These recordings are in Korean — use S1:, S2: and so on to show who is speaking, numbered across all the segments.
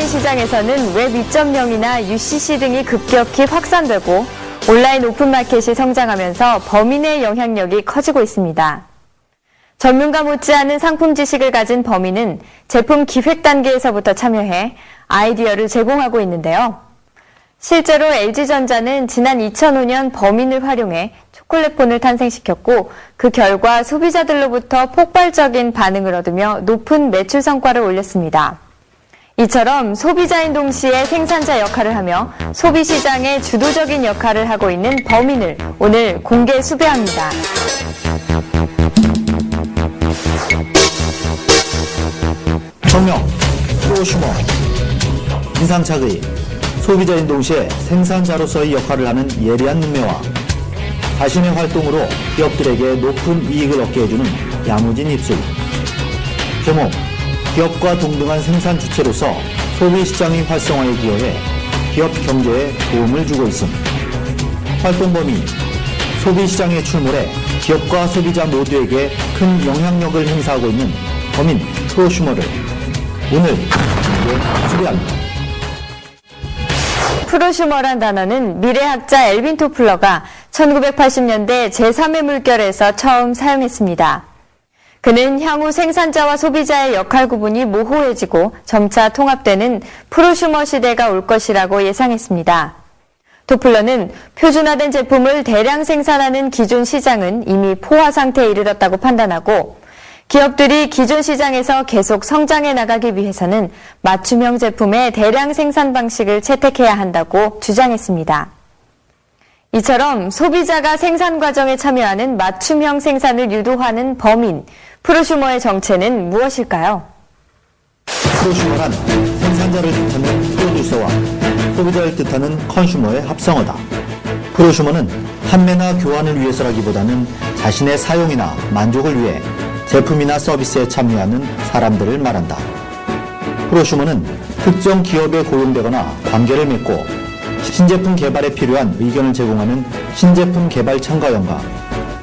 S1: 온라인 시장에서는 웹 2.0이나 UCC 등이 급격히 확산되고 온라인 오픈마켓이 성장하면서 범인의 영향력이 커지고 있습니다. 전문가 못지않은 상품 지식을 가진 범인은 제품 기획 단계에서부터 참여해 아이디어를 제공하고 있는데요. 실제로 LG전자는 지난 2005년 범인을 활용해 초콜릿폰을 탄생시켰고 그 결과 소비자들로부터 폭발적인 반응을 얻으며 높은 매출 성과를 올렸습니다. 이처럼 소비자인 동시에 생산자 역할을 하며 소비시장의 주도적인 역할을 하고 있는 범인을 오늘 공개 수배합니다.
S2: 성명, 프로슈머, 인상착의, 소비자인 동시에 생산자로서의 역할을 하는 예리한 눈매와 자신의 활동으로 기업들에게 높은 이익을 얻게 해주는 야무진 입술. 제목, 기업과 동등한 생산 주체로서 소비시장의 활성화에 기여해 기업 경제에 도움을 주고 있음. 활동 범위, 소비시장에 출몰해 기업과 소비자 모두에게 큰 영향력을 행사하고 있는 범인 프로슈머를 오늘 수배합니다.
S1: 프로슈머란 단어는 미래학자 엘빈 토플러가 1980년대 제3의 물결에서 처음 사용했습니다. 그는 향후 생산자와 소비자의 역할 구분이 모호해지고 점차 통합되는 프로슈머 시대가 올 것이라고 예상했습니다. 토플러는 표준화된 제품을 대량 생산하는 기존 시장은 이미 포화 상태에 이르렀다고 판단하고 기업들이 기존 시장에서 계속 성장해 나가기 위해서는 맞춤형 제품의 대량 생산 방식을 채택해야 한다고 주장했습니다. 이처럼 소비자가 생산 과정에 참여하는 맞춤형 생산을 유도하는 범인, 프로슈머의 정체는 무엇일까요?
S2: 프로슈머란 생산자를 뜻하는 프로듀서와 소비자를 뜻하는 컨슈머의 합성어다. 프로슈머는 판매나 교환을 위해서라기보다는 자신의 사용이나 만족을 위해 제품이나 서비스에 참여하는 사람들을 말한다. 프로슈머는 특정 기업에 고용되거나 관계를 맺고 신제품 개발에 필요한 의견을 제공하는 신제품 개발 참가연과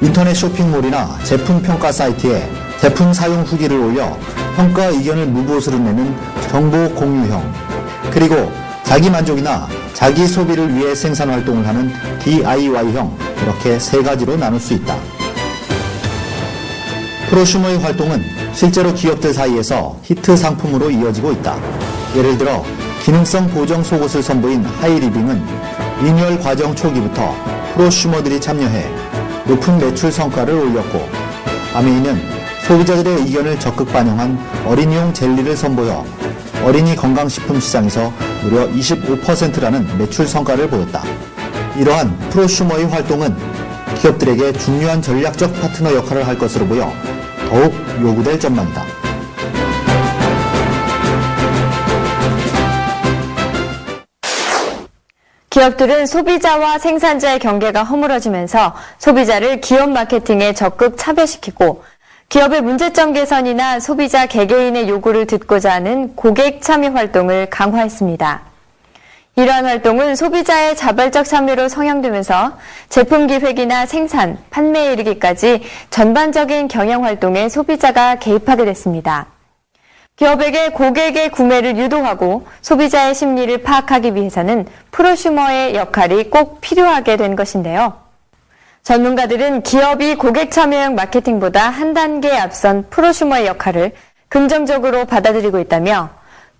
S2: 인터넷 쇼핑몰이나 제품 평가 사이트에 제품 사용 후기를 올려 평가 의견을 무보수로 내는 정보 공유형, 그리고 자기 만족이나 자기 소비를 위해 생산 활동을 하는 DIY형, 이렇게 세 가지로 나눌 수 있다. 프로슈머의 활동은 실제로 기업들 사이에서 히트 상품으로 이어지고 있다. 예를 들어 기능성 보정 속옷을 선보인 하이리빙은 리뉴얼 과정 초기부터 프로슈머들이 참여해 높은 매출 성과를 올렸고, 아메이는 소비자들의 의견을 적극 반영한 어린이용 젤리를 선보여 어린이 건강식품 시장에서 무려 25%라는 매출 성과를 보였다. 이러한 프로슈머의 활동은 기업들에게 중요한 전략적 파트너 역할을 할 것으로 보여 더욱 요구될 전망이다.
S1: 기업들은 소비자와 생산자의 경계가 허물어지면서 소비자를 기업 마케팅에 적극 차별시키고 기업의 문제점 개선이나 소비자 개개인의 요구를 듣고자 하는 고객 참여 활동을 강화했습니다. 이러한 활동은 소비자의 자발적 참여로 성향되면서 제품 기획이나 생산, 판매에 이르기까지 전반적인 경영 활동에 소비자가 개입하게 됐습니다. 기업에게 고객의 구매를 유도하고 소비자의 심리를 파악하기 위해서는 프로슈머의 역할이 꼭 필요하게 된 것인데요. 전문가들은 기업이 고객 참여형 마케팅보다 한 단계 앞선 프로슈머의 역할을 긍정적으로 받아들이고 있다며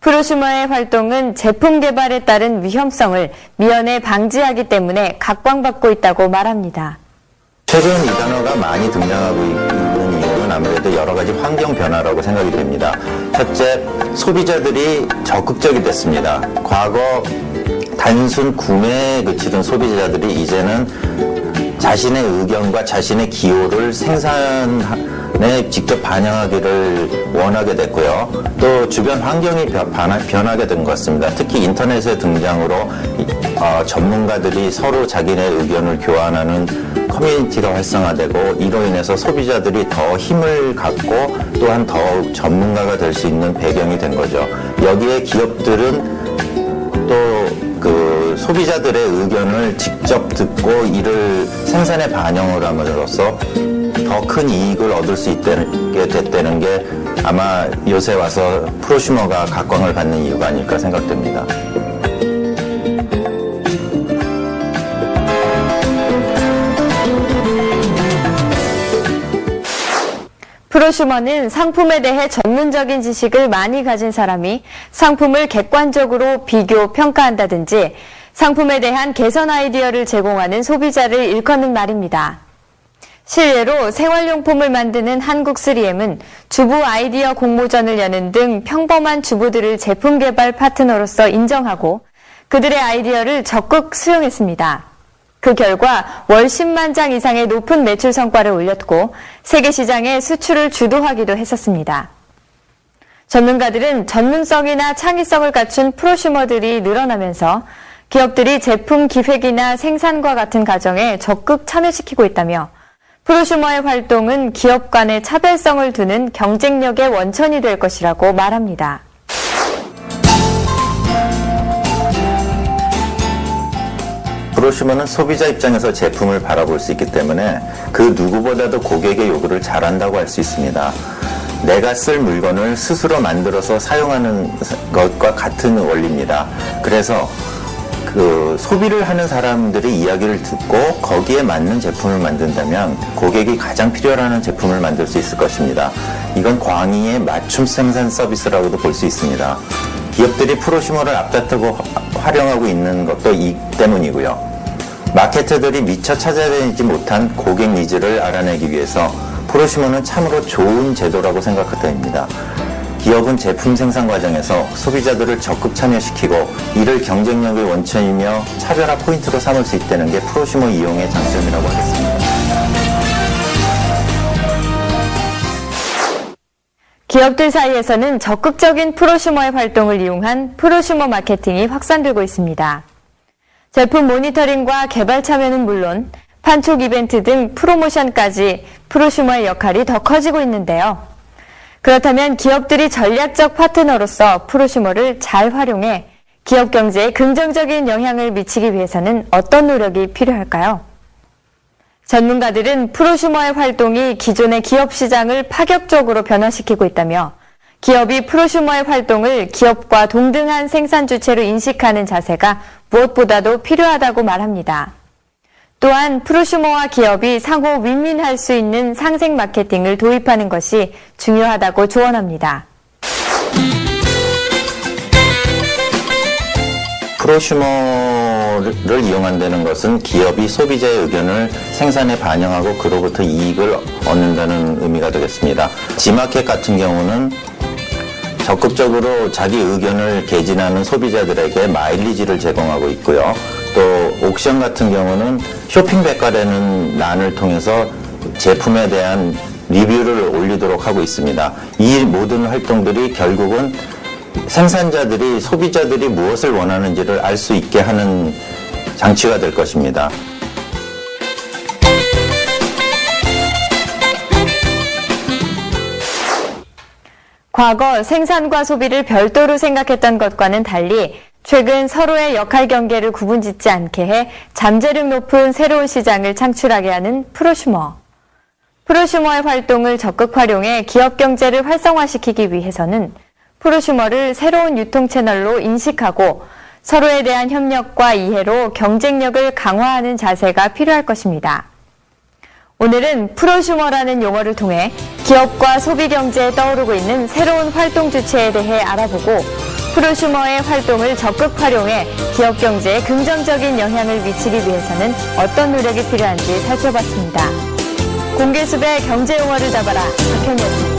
S1: 프로슈머의 활동은 제품 개발에 따른 위험성을 미연에 방지하기 때문에 각광받고 있다고 말합니다.
S3: 최근 이 단어가 많이 등장하고 있는 이유는 아무래도 여러 가지 환경 변화라고 생각이 됩니다. 첫째, 소비자들이 적극적이 됐습니다. 과거 단순 구매에 그치던 소비자들이 이제는 자신의 의견과 자신의 기호를 생산에 직접 반영하기를 원하게 됐고요. 또 주변 환경이 변하게 된 것 같습니다. 특히 인터넷의 등장으로 전문가들이 서로 자기네 의견을 교환하는 커뮤니티가 활성화되고 이로 인해서 소비자들이 더 힘을 갖고 또한 더욱 전문가가 될 수 있는 배경이 된 거죠. 여기에 기업들은 또 소비자들의 의견을 직접 듣고 이를 생산에 반영을 함으로써 더 큰 이익을 얻을 수 있게 됐다는 게 아마 요새 와서 프로슈머가 각광을 받는 이유가 아닐까 생각됩니다.
S1: 프로슈머는 상품에 대해 전문적인 지식을 많이 가진 사람이 상품을 객관적으로 비교, 평가한다든지 상품에 대한 개선 아이디어를 제공하는 소비자를 일컫는 말입니다. 실례로 생활용품을 만드는 한국 3M은 주부 아이디어 공모전을 여는 등 평범한 주부들을 제품 개발 파트너로서 인정하고 그들의 아이디어를 적극 수용했습니다. 그 결과 월 10만 장 이상의 높은 매출 성과를 올렸고 세계 시장의 수출을 주도하기도 했었습니다. 전문가들은 전문성이나 창의성을 갖춘 프로슈머들이 늘어나면서 기업들이 제품 기획이나 생산과 같은 과정에 적극 참여시키고 있다며 프로슈머의 활동은 기업 간의 차별성을 두는 경쟁력의 원천이 될 것이라고 말합니다.
S3: 프로슈머는 소비자 입장에서 제품을 바라볼 수 있기 때문에 그 누구보다도 고객의 요구를 잘한다고 할 수 있습니다. 내가 쓸 물건을 스스로 만들어서 사용하는 것과 같은 원리입니다. 그래서 그 소비를 하는 사람들의 이야기를 듣고 거기에 맞는 제품을 만든다면 고객이 가장 필요로 하는 제품을 만들 수 있을 것입니다. 이건 광의의 맞춤 생산 서비스라고도 볼 수 있습니다. 기업들이 프로슈머를 앞다투고 활용하고 있는 것도 이 때문이고요. 마케터들이 미처 찾아내지 못한 고객 니즈를 알아내기 위해서 프로슈머는 참으로 좋은 제도라고 생각됩니다. 기업은 제품 생산 과정에서 소비자들을 적극 참여시키고 이를 경쟁력의 원천이며 차별화 포인트로 삼을 수 있다는 게 프로슈머 이용의 장점이라고 하겠습니다.
S1: 기업들 사이에서는 적극적인 프로슈머의 활동을 이용한 프로슈머 마케팅이 확산되고 있습니다. 제품 모니터링과 개발 참여는 물론 판촉 이벤트 등 프로모션까지 프로슈머의 역할이 더 커지고 있는데요. 그렇다면 기업들이 전략적 파트너로서 프로슈머를 잘 활용해 기업 경제에 긍정적인 영향을 미치기 위해서는 어떤 노력이 필요할까요? 전문가들은 프로슈머의 활동이 기존의 기업 시장을 파격적으로 변화시키고 있다며 기업이 프로슈머의 활동을 기업과 동등한 생산 주체로 인식하는 자세가 무엇보다도 필요하다고 말합니다. 또한 프로슈머와 기업이 상호 윈윈할 수 있는 상생 마케팅을 도입하는 것이 중요하다고 조언합니다.
S3: 프로슈머를 이용한다는 것은 기업이 소비자의 의견을 생산에 반영하고 그로부터 이익을 얻는다는 의미가 되겠습니다. 지마켓 같은 경우는 적극적으로 자기 의견을 개진하는 소비자들에게 마일리지를 제공하고 있고요. 또 옥션 같은 경우는 쇼핑백과라는 란을 통해서 제품에 대한 리뷰를 올리도록 하고 있습니다. 이 모든 활동들이 결국은 생산자들이 소비자들이 무엇을 원하는지를 알 수 있게 하는 장치가 될 것입니다.
S1: 과거 생산과 소비를 별도로 생각했던 것과는 달리 최근 서로의 역할 경계를 구분짓지 않게 해 잠재력 높은 새로운 시장을 창출하게 하는 프로슈머. 프로슈머의 활동을 적극 활용해 기업 경제를 활성화시키기 위해서는 프로슈머를 새로운 유통 채널로 인식하고 서로에 대한 협력과 이해로 경쟁력을 강화하는 자세가 필요할 것입니다. 오늘은 프로슈머라는 용어를 통해 기업과 소비 경제에 떠오르고 있는 새로운 활동 주체에 대해 알아보고 프로슈머의 활동을 적극 활용해 기업 경제에 긍정적인 영향을 미치기 위해서는 어떤 노력이 필요한지 살펴봤습니다. 공개수배 경제 용어를 잡아라. 박현이었습니다.